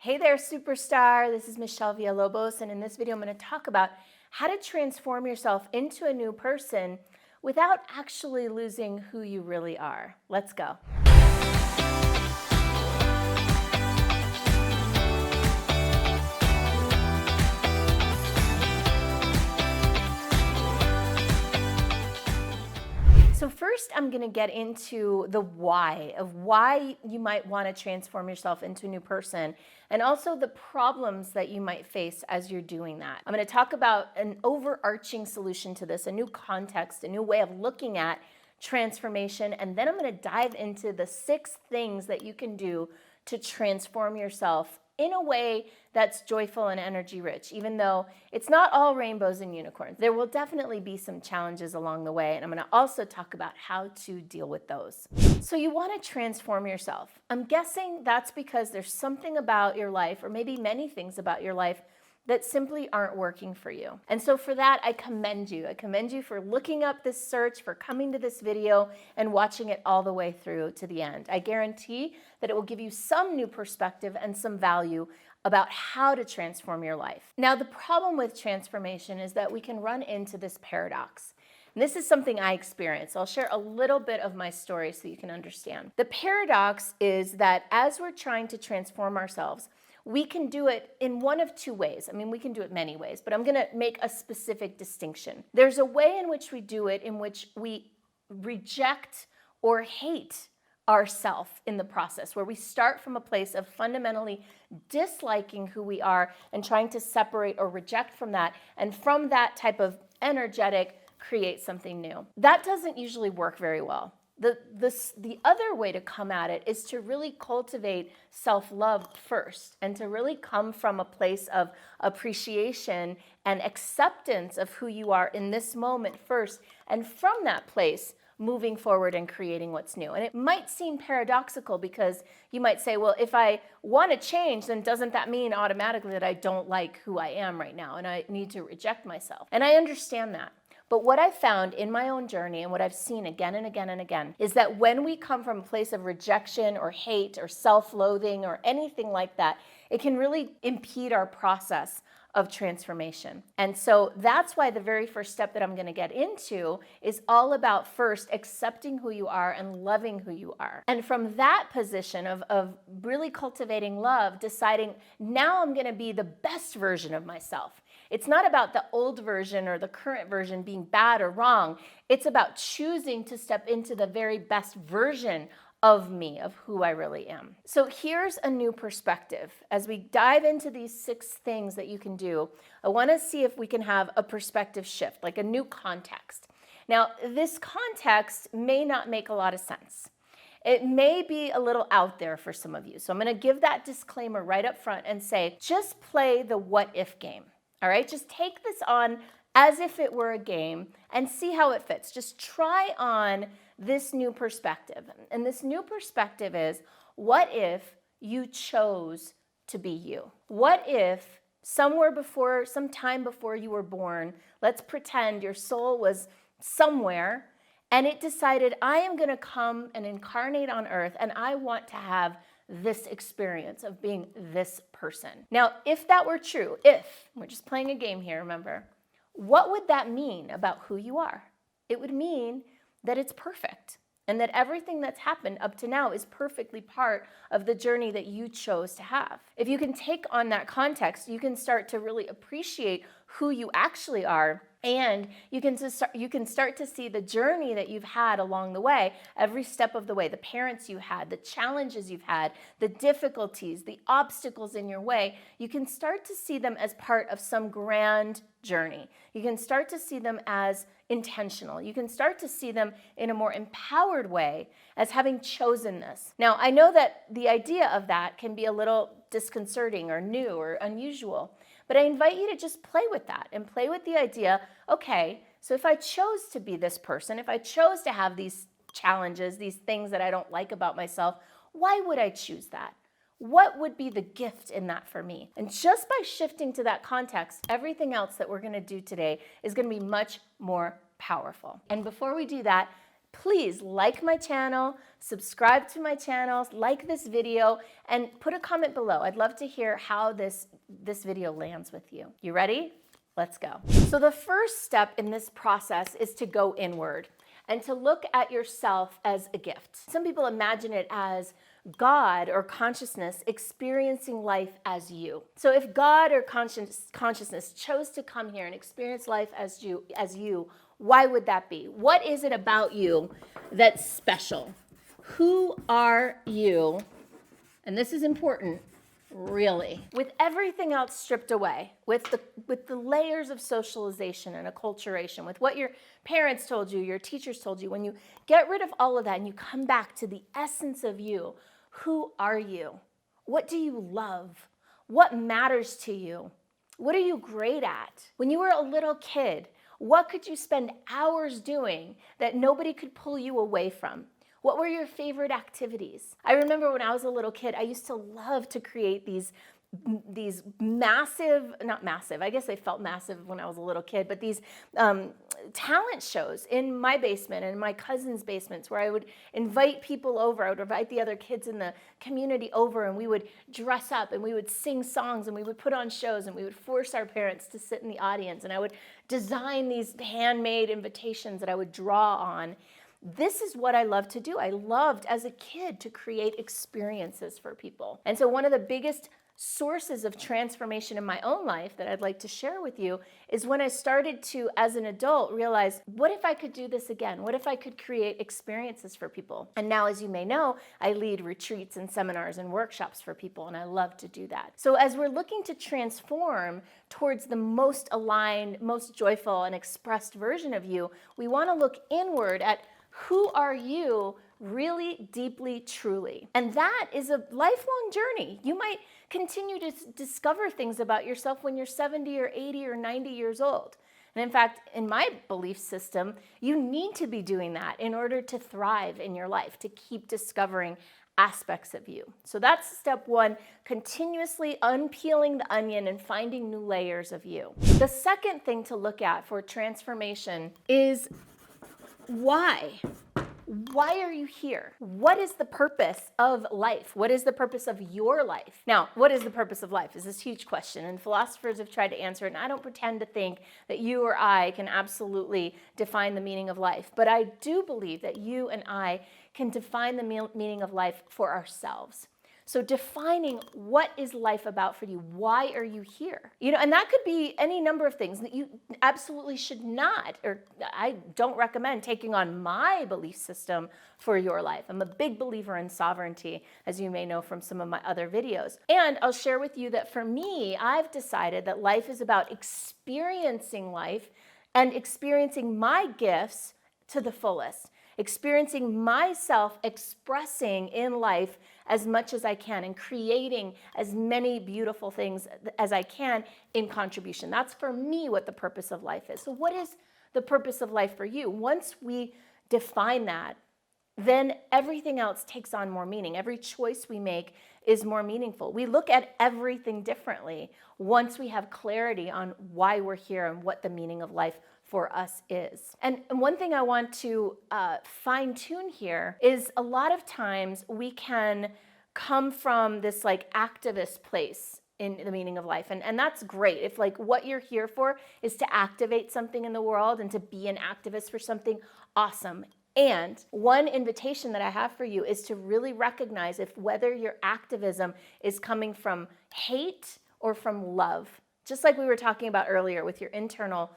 Hey there, superstar. This is Michelle Villalobos, and in this video, I'm going to talk about how to transform yourself into a new person without actually losing who you really are. Let's go. So first, I'm going to get into the why of why you might want to transform yourself into a new person, and also the problems that you might face as you're doing that. I'm going to talk about an overarching solution to this, a new context, a new way of looking at transformation, and then I'm going to dive into the 6 things that you can do to transform yourself in a way that's joyful and energy rich, even though it's not all rainbows and unicorns. There will definitely be some challenges along the way, and I'm going to also talk about how to deal with those. So you want to transform yourself. I'm guessing that's because there's something about your life, or maybe many things about your life, that simply aren't working for you. And so for that, I commend you. I commend you for looking up this search, for coming to this video and watching it all the way through to the end. I guarantee that it will give you some new perspective and some value about how to transform your life. Now, the problem with transformation is that we can run into this paradox. And this is something I experienced. I'll share a little bit of my story so you can understand. The paradox is that as we're trying to transform ourselves, we can do it in one of 2 ways. I mean, we can do it many ways, but I'm going to make a specific distinction. There's a way in which we do it in which we reject or hate ourselves in the process, where we start from a place of fundamentally disliking who we are and trying to separate or reject from that, and from that type of energetic, create something new. That doesn't usually work very well. The other way to come at it is to really cultivate self-love first, and to really come from a place of appreciation and acceptance of who you are in this moment first, and from that place, moving forward and creating what's new. And it might seem paradoxical because you might say, well, if I want to change, then doesn't that mean automatically that I don't like who I am right now and I need to reject myself? And I understand that. But what I've found in my own journey, and what I've seen again and again and again, is that when we come from a place of rejection or hate or self-loathing or anything like that, it can really impede our process of transformation. And so that's why the very first step that I'm going to get into is all about first accepting who you are and loving who you are. And from that position of really cultivating love, deciding now I'm going to be the best version of myself. It's not about the old version or the current version being bad or wrong. It's about choosing to step into the very best version of me, of who I really am. So here's a new perspective. As we dive into these 6 things that you can do, I want to see if we can have a perspective shift, like a new context. Now, this context may not make a lot of sense. It may be a little out there for some of you. So I'm going to give that disclaimer right up front and say, just play the what if game. All right, just take this on as if it were a game and see how it fits. Just try on this new perspective. And this new perspective is, what if you chose to be you? What if some time before you were born, let's pretend your soul was somewhere and it decided, I am going to come and incarnate on earth and I want to have this experience of being this person. Now, if that were true, we're just playing a game here, remember, what would that mean about who you are? It would mean that it's perfect and that everything that's happened up to now is perfectly part of the journey that you chose to have. If you can take on that context, you can start to really appreciate who you actually are. And you can start to see the journey that you've had along the way, every step of the way, the parents you had, the challenges you've had, the difficulties, the obstacles in your way. You can start to see them as part of some grand journey. You can start to see them as intentional. You can start to see them in a more empowered way as having chosen this. Now, I know that the idea of that can be a little disconcerting or new or unusual, but I invite you to just play with that and play with the idea, okay, so if I chose to be this person, if I chose to have these challenges, these things that I don't like about myself, why would I choose that? What would be the gift in that for me? And just by shifting to that context, everything else that we're going to do today is going to be much more powerful. And before we do that, please like my channel, subscribe to my channel, like this video, and put a comment below. I'd love to hear how this video lands with you. You ready? Let's go. So the first step in this process is to go inward and to look at yourself as a gift. Some people imagine it as God or consciousness experiencing life as you. So if God or consciousness chose to come here and experience life as you, why would that be? What is it about you that's special? Who are you? And this is important, really. With everything else stripped away, with the layers of socialization and acculturation, with what your parents told you, your teachers told you, when you get rid of all of that and you come back to the essence of you, who are you? What do you love? What matters to you? What are you great at? When you were a little kid, what could you spend hours doing that nobody could pull you away from? What were your favorite activities? I remember when I was a little kid, I used to love to create these massive, not massive, I guess they felt massive when I was a little kid, but these talent shows in my basement and in my cousin's basements where I would invite people over. I would invite the other kids in the community over, and we would dress up and we would sing songs and we would put on shows and we would force our parents to sit in the audience, and I would design these handmade invitations that I would draw on. This is what I love to do. I loved as a kid to create experiences for people. And so one of the biggest sources of transformation in my own life that I'd like to share with you is when I started to, as an adult, realize, what if I could do this again? What if I could create experiences for people? And now, as you may know, I lead retreats and seminars and workshops for people, and I love to do that. So as we're looking to transform towards the most aligned, most joyful, and expressed version of you, we want to look inward at who are you really deeply, truly. And that is a lifelong journey. You might continue to discover things about yourself when you're 70 or 80 or 90 years old. And in fact, in my belief system, you need to be doing that in order to thrive in your life, to keep discovering aspects of you. So that's step one, continuously unpeeling the onion and finding new layers of you. The second thing to look at for transformation is why? Why are you here? What is the purpose of life? What is the purpose of your life? Now, what is the purpose of life is this huge question, and philosophers have tried to answer it, and I don't pretend to think that you or I can absolutely define the meaning of life, but I do believe that you and I can define the meaning of life for ourselves. So defining what is life about for you, why are you here? And that could be any number of things that you absolutely should not, or I don't recommend taking on my belief system for your life. I'm a big believer in sovereignty, as you may know from some of my other videos. And I'll share with you that for me, I've decided that life is about experiencing life and experiencing my gifts to the fullest. Experiencing myself expressing in life as much as I can and creating as many beautiful things as I can in contribution. That's for me what the purpose of life is. So what is the purpose of life for you? Once we define that, then everything else takes on more meaning. Every choice we make is more meaningful. We look at everything differently once we have clarity on why we're here and what the meaning of life for us is. And one thing I want to fine tune here is a lot of times we can come from this activist place in the meaning of life. And that's great. If what you're here for is to activate something in the world and to be an activist for something, awesome. And one invitation that I have for you is to really recognize whether your activism is coming from hate or from love. Just like we were talking about earlier with your internal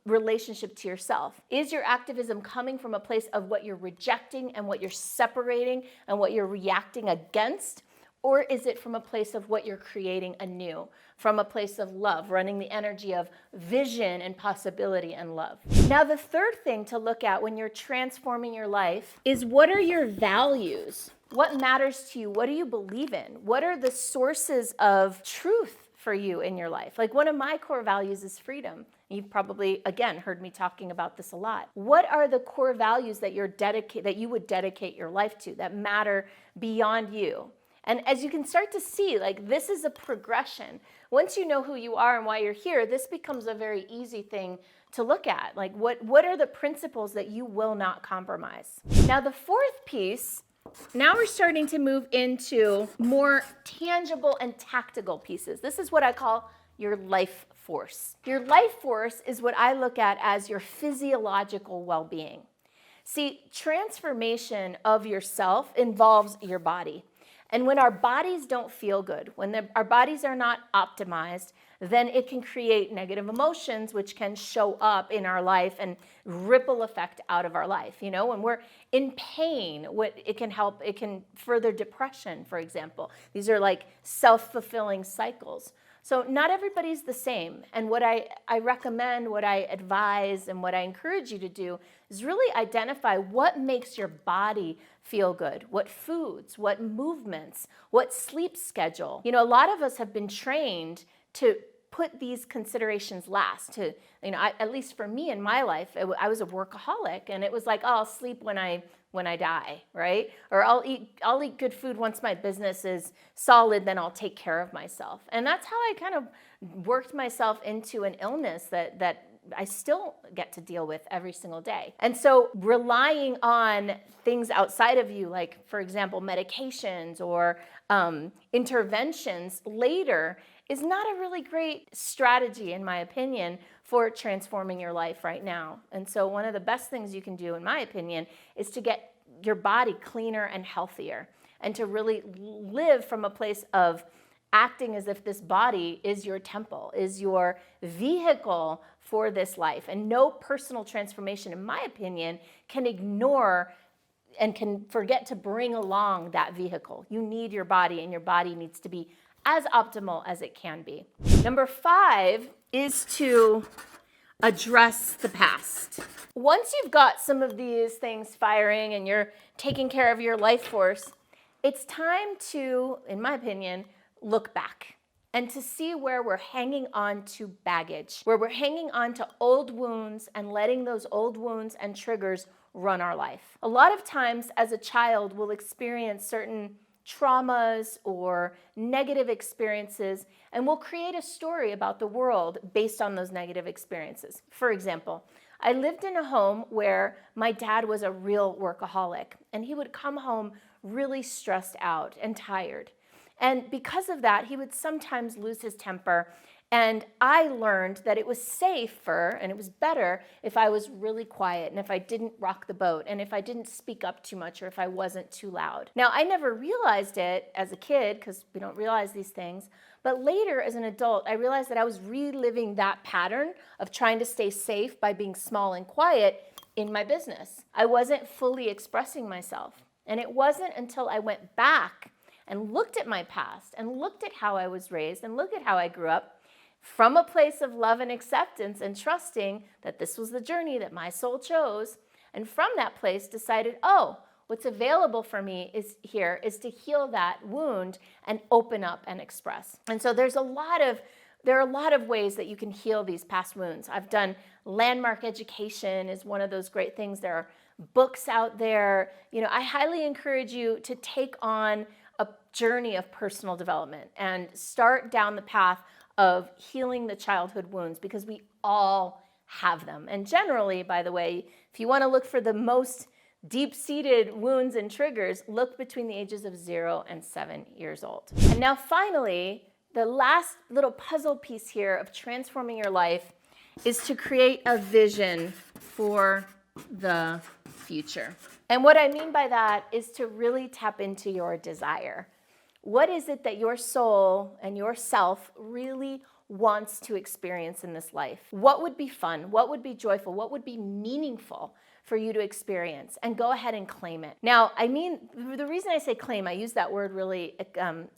relationship to yourself. Is your activism coming from a place of what you're rejecting and what you're separating and what you're reacting against? Or is it from a place of what you're creating anew, from a place of love, running the energy of vision and possibility and love? Now, the third thing to look at when you're transforming your life is, what are your values? What matters to you? What do you believe in? What are the sources of truth for you in your life? One of my core values is freedom. You've probably, again, heard me talking about this a lot. What are the core values that you would dedicate your life to, that matter beyond you? And as you can start to see, like this is a progression. Once you know who you are and why you're here, this becomes a very easy thing to look at. Like what are the principles that you will not compromise? Now the fourth piece, now we're starting to move into more tangible and tactical pieces. This is what I call your life force. Your life force is what I look at as your physiological well-being. See, transformation of yourself involves your body. And when our bodies don't feel good, when our bodies are not optimized, then it can create negative emotions, which can show up in our life and ripple effect out of our life. You know, when we're in pain, it can further depression, for example. These are like self-fulfilling cycles. So not everybody's the same. And what I recommend, what I advise, and what I encourage you to do is really identify what makes your body feel good, what foods, what movements, what sleep schedule. You know, a lot of us have been trained to put these considerations last. To, you know, at least for me in my life, I was a workaholic, and it was like, oh, I'll sleep when I die, right? Or I'll eat good food once my business is solid, then I'll take care of myself. And that's how I kind of worked myself into an illness that I still get to deal with every single day. And so relying on things outside of you, like for example, medications or interventions later, is not a really great strategy, in my opinion, for transforming your life right now. And so one of the best things you can do, in my opinion, is to get your body cleaner and healthier, and to really live from a place of acting as if this body is your temple, is your vehicle for this life. And no personal transformation, in my opinion, can ignore and can forget to bring along that vehicle. You need your body, and your body needs to be as optimal as it can be. Number 5 is to address the past. Once you've got some of these things firing and you're taking care of your life force, it's time to, in my opinion, look back and to see where we're hanging on to baggage, where we're hanging on to old wounds and letting those old wounds and triggers run our life. A lot of times as a child, we'll experience certain traumas or negative experiences, and we'll create a story about the world based on those negative experiences. For example, I lived in a home where my dad was a real workaholic, and he would come home really stressed out and tired. And because of that, he would sometimes lose his temper. And I learned that it was safer and it was better if I was really quiet and if I didn't rock the boat and if I didn't speak up too much or if I wasn't too loud. Now, I never realized it as a kid because we don't realize these things. But later as an adult, I realized that I was reliving that pattern of trying to stay safe by being small and quiet in my business. I wasn't fully expressing myself. And it wasn't until I went back and looked at my past and looked at how I was raised and looked at how I grew up from a place of love and acceptance and trusting that this was the journey that my soul chose. And from that place decided, oh, what's available for me is to heal that wound and open up and express. And so there are a lot of ways that you can heal these past wounds. I've done landmark education is one of those great things. There are books out there. You know, I highly encourage you to take on a journey of personal development and start down the path of healing the childhood wounds, because we all have them. And generally, by the way, if you want to look for the most deep-seated wounds and triggers, look between the ages of 0 and 7 years old. And now finally, the last little puzzle piece here of transforming your life is to create a vision for the future. And what I mean by that is to really tap into your desire. What is it that your soul and yourself really wants to experience in this life? What would be fun? What would be joyful? What would be meaningful for you to experience? And go ahead and claim it. Now, I mean, the reason I say claim, I use that word really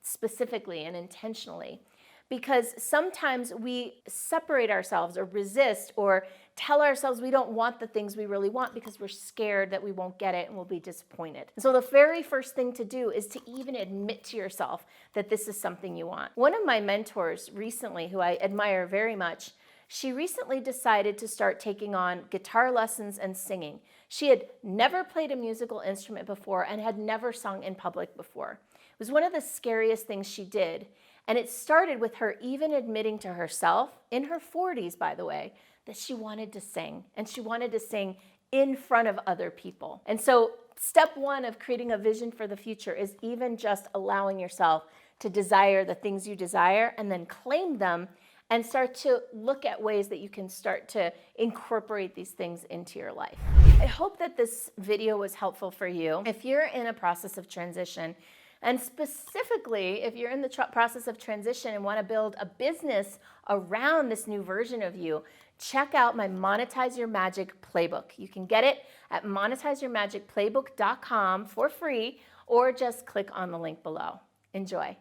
specifically and intentionally, because sometimes we separate ourselves or resist or tell ourselves we don't want the things we really want because we're scared that we won't get it and we'll be disappointed. And so the very first thing to do is to even admit to yourself that this is something you want. One of my mentors recently, who I admire very much, she recently decided to start taking on guitar lessons and singing. She had never played a musical instrument before and had never sung in public before. It was one of the scariest things she did. And it started with her even admitting to herself, in her 40s, by the way, that she wanted to sing. And she wanted to sing in front of other people. And so step one of creating a vision for the future is even just allowing yourself to desire the things you desire and then claim them and start to look at ways that you can start to incorporate these things into your life. I hope that this video was helpful for you. If you're in a process of transition, and specifically if you're in the process of transition and want to build a business around this new version of you, check out my Monetize Your Magic Playbook. You can get it at monetizeyourmagicplaybook.com for free, or just click on the link below. Enjoy.